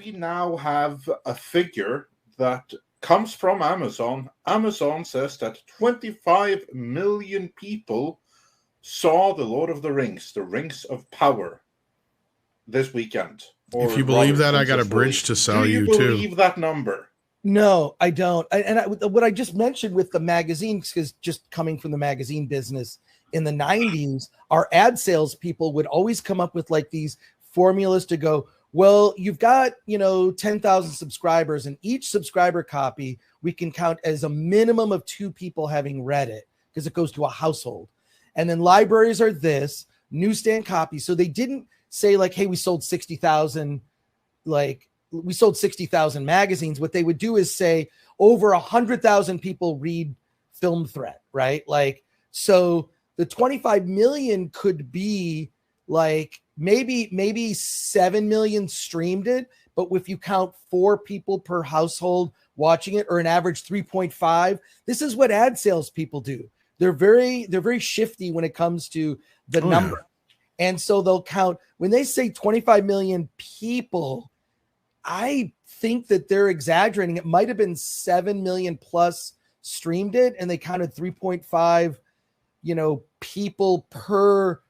we now have a figure that comes from Amazon. Amazon says that 25 million people saw The Lord of the Rings of Power, this weekend. If you believe that, I got a bridge to sell you too. Do you believe that number? No, I don't. What I just mentioned with the magazines, because just coming from the magazine business in the 90s, our ad sales people would always come up with like these formulas to go, well, you've got, 10,000 subscribers, and each subscriber copy we can count as a minimum of 2 people having read it because it goes to a household. And then libraries are this, newsstand copies. So they didn't say like, hey, we sold 60,000, like we sold 60,000 magazines. What they would do is say over 100,000 people read Film Threat, right? Like, so the 25 million could be like maybe 7 million streamed it, but if you count 4 people per household watching it, or an average 3.5, this is what ad sales people do. They're very shifty when it comes to the number. Yeah. And so they'll count when they say 25 million people. I think that they're exaggerating. It might have been 7 million plus streamed it, and they counted 3.5, people per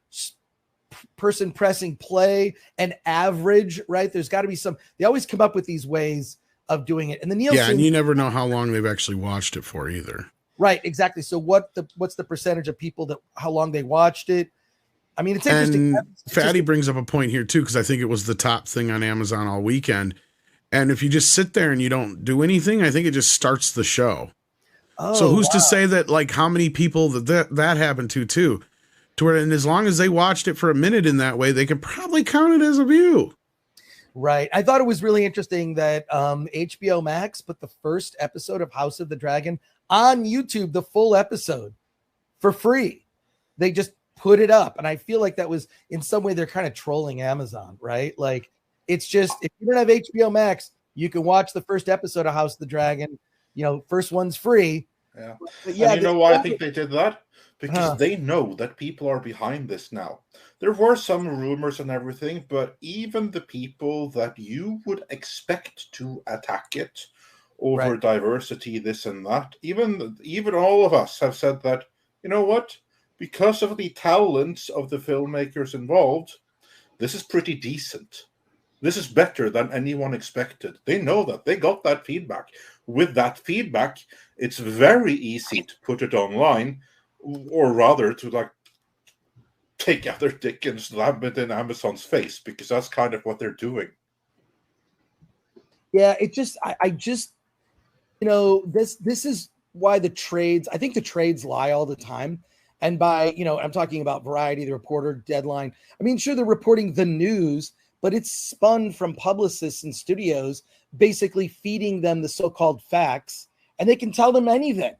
person pressing play, and average, right? There's got to be some. They always come up with these ways of doing it, and the Nielsen. Yeah, and you never know how long they've actually watched it for either. Right, exactly. So what's the percentage of people that how long they watched it? I mean, it's interesting. And Fatty brings up a point here too, because I think it was the top thing on Amazon all weekend. And if you just sit there and you don't do anything, I think it just starts the show. Oh, so who's to say that, like, how many people that happened to too? And as long as they watched it for a minute in that way, they could probably count it as a view. Right. I thought it was really interesting that HBO Max put the first episode of House of the Dragon on YouTube, the full episode, for free. They just put it up. And I feel like that was, in some way, they're kind of trolling Amazon, right? Like, it's just, if you don't have HBO Max, you can watch the first episode of House of the Dragon. First one's free. Yeah. Yeah. And you know why I think they did that? Because they know that people are behind this now. There were some rumors and everything, but even the people that you would expect to attack it over diversity, this and that, even all of us have said that, you know what? Because of the talents of the filmmakers involved, this is pretty decent. This is better than anyone expected. They know that. They got that feedback. With that feedback, it's very easy to put it online, or rather to like take out their dick and slam it in Amazon's face, because that's kind of what they're doing. Yeah, it just, I just, this is why the trades, I think the trades lie all the time. And by, I'm talking about Variety, the Reporter, Deadline. I mean, sure, they're reporting the news, but it's spun from publicists and studios, basically feeding them the so-called facts, and they can tell them anything.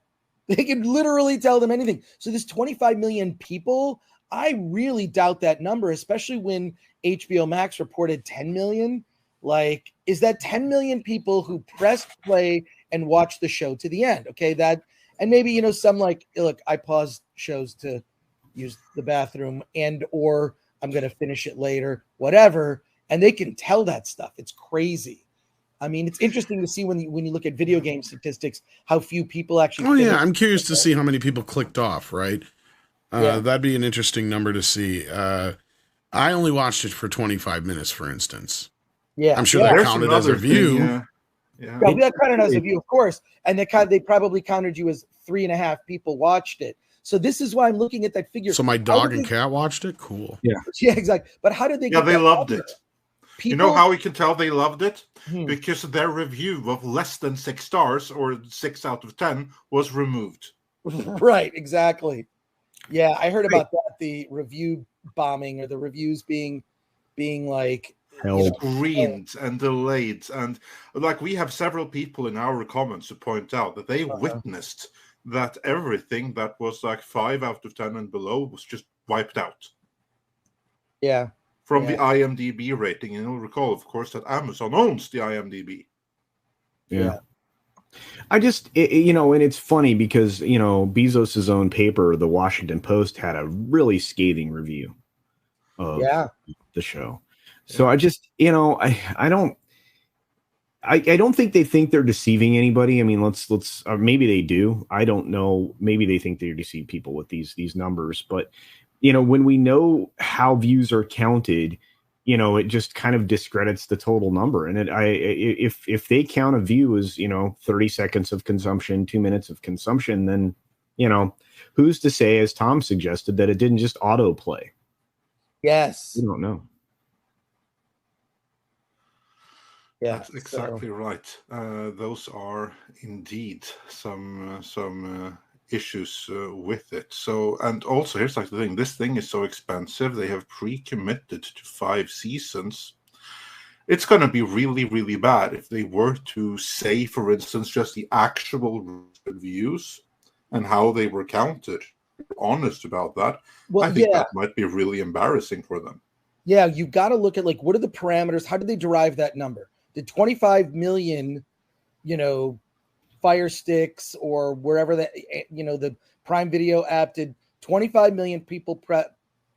They can literally tell them anything. So this 25 million people, I really doubt that number, especially when HBO Max reported 10 million. Like, is that 10 million people who pressed play and watched the show to the end? Okay, that, and maybe, some like, look, I paused shows to use the bathroom, and or I'm going to finish it later, whatever. And they can tell that stuff. It's crazy. I mean, it's interesting to see when you look at video game statistics, how few people actually. Oh yeah, I'm curious to see how many people clicked off. Right, that'd be an interesting number to see. I only watched it for 25 minutes, for instance. Yeah, I'm sure that counted as a view. Yeah, that counted as a view, of course. And they probably counted you as 3.5 people watched it. So this is why I'm looking at that figure. So my dog and cat watched it. Cool. Yeah, exactly. But how did they? Yeah, they loved it. People, you know how we can tell they loved it? Because their review of less than 6 stars, or 6 out of 10, was removed. Right, exactly. Yeah, I heard about that, the review bombing, or the reviews being like screened and delayed. And like, we have several people in our comments who point out that they witnessed that everything that was like 5 out of 10 and below was just wiped out. Yeah. From the IMDb rating. And you'll recall, of course, that Amazon owns the IMDb. Yeah. I just, and it's funny because, Bezos' own paper, the Washington Post, had a really scathing review of the show. So I just, I don't, I don't think they think they're deceiving anybody. I mean, let's or maybe they do. I don't know. Maybe they think they deceive people with these numbers. But when we know how views are counted, it just kind of discredits the total number. And if they count a view as 30 seconds of consumption, 2 minutes of consumption, then who's to say, as Tom suggested, that it didn't just autoplay? Yes, we don't know. Yeah, that's exactly right. Those are indeed some issues with it. So, and also here's like the thing: this thing is so expensive. They have pre-committed to 5 seasons. It's going to be really, really bad if they were to say, for instance, just the actual views and how they were counted. Honest about that. Well, I think that might be really embarrassing for them. Yeah, you got to look at like, what are the parameters? How did they derive that number? Did 25 million, Fire Sticks or wherever that, the Prime Video app, did 25 million people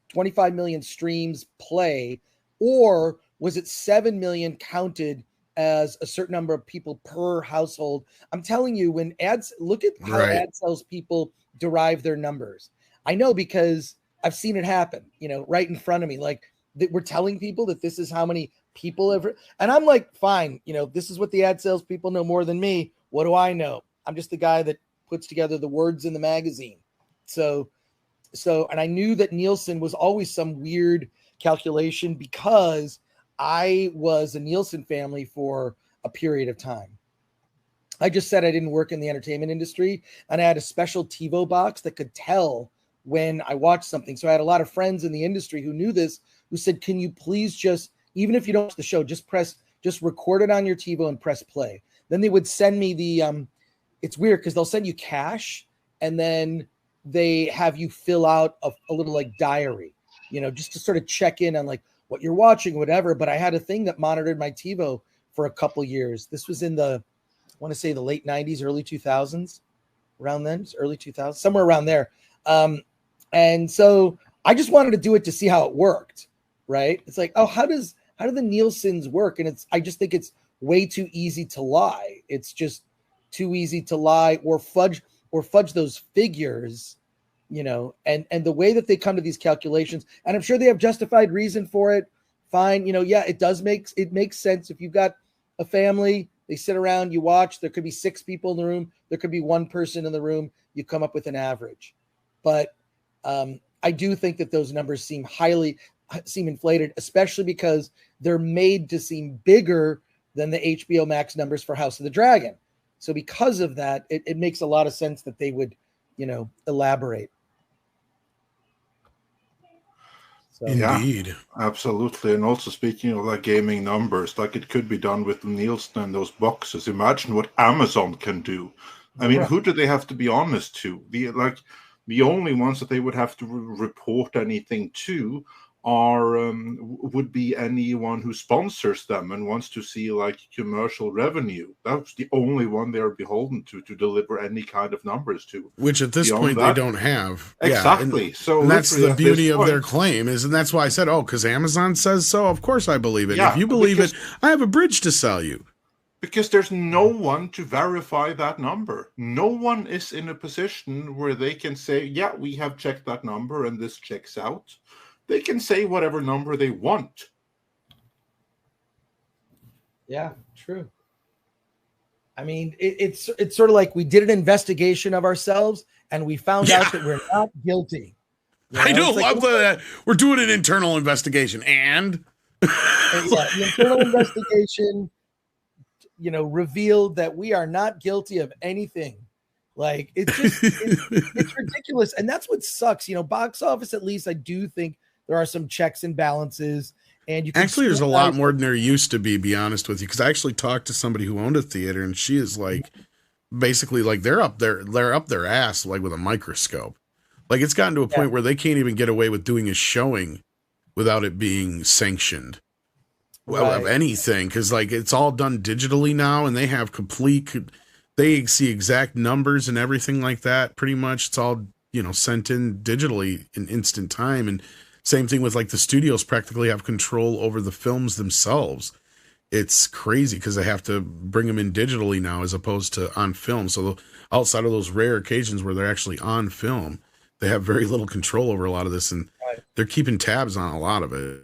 25 million streams play, or was it 7 million counted as a certain number of people per household? I'm telling you, when look at how ad sales people derive their numbers. I know because I've seen it happen, right in front of me. Like, we're telling people that this is how many people ever, and I'm like, fine, this is what the ad sales people know more than me. What do I know? I'm just the guy that puts together the words in the magazine. So, and I knew that Nielsen was always some weird calculation because I was a Nielsen family for a period of time. I just said I didn't work in the entertainment industry, and I had a special TiVo box that could tell when I watched something. So I had a lot of friends in the industry who knew this, who said, can you please just, even if you don't watch the show, just record it on your TiVo and press play. Then they would send me the, it's weird because they'll send you cash and then they have you fill out a little like diary, just to sort of check in on like what you're watching, whatever. But I had a thing that monitored my TiVo for a couple years. This was in I want to say the late 90s, early 2000s, around then, early 2000s, somewhere around there. And so I just wanted to do it to see how it worked. Right. It's like, oh, how do the Nielsen's work? And I just think it's way too easy to lie. It's just too easy to lie or fudge those figures, and the way that they come to these calculations, and I'm sure they have justified reason for it. Fine. It makes sense. If you've got a family, they sit around, you watch, there could be 6 people in the room. There could be 1 person in the room. You come up with an average. But I do think that those numbers seem inflated, especially because they're made to seem bigger than the HBO Max numbers for House of the Dragon. So because of that, it makes a lot of sense that they would, elaborate. So, indeed. Yeah, absolutely. And also speaking of like gaming numbers, like it could be done with Nielsen and those boxes. Imagine what Amazon can do. I mean, who do they have to be honest to? The only ones that they would have to report anything to would be anyone who sponsors them and wants to see like commercial revenue. That's the only one they're beholden to deliver any kind of numbers to. Which at this point they don't have. Exactly. Yeah, so that's the beauty of their claim and that's why I said, because Amazon says so, of course I believe it. Yeah, if you believe it, I have a bridge to sell you. Because there's no one to verify that number. No one is in a position where they can say, yeah, we have checked that number and this checks out. They can say whatever number they want. Yeah, true. I mean, it's sort of like we did an investigation of ourselves and we found out that we're not guilty. I don't love that. We're doing an internal investigation and the internal investigation, revealed that we are not guilty of anything. Like it's just it's ridiculous. And that's what sucks. Box office, at least I do think there are some checks and balances, and you can actually there's a lot more than there used to be honest with you, because I actually talked to somebody who owned a theater and she is like basically like they're up their ass like with a microscope. Like it's gotten to a point where they can't even get away with doing a showing without it being sanctioned of anything, because like it's all done digitally now and they have they see exact numbers and everything like that. Pretty much it's all sent in digitally in instant time. And same thing with like the studios practically have control over the films themselves. it's crazy because they have to bring them in digitally now as opposed to on film. So outside of those rare occasions where they're actually on film, they have very little control over a lot of this, and they're keeping tabs on a lot of it.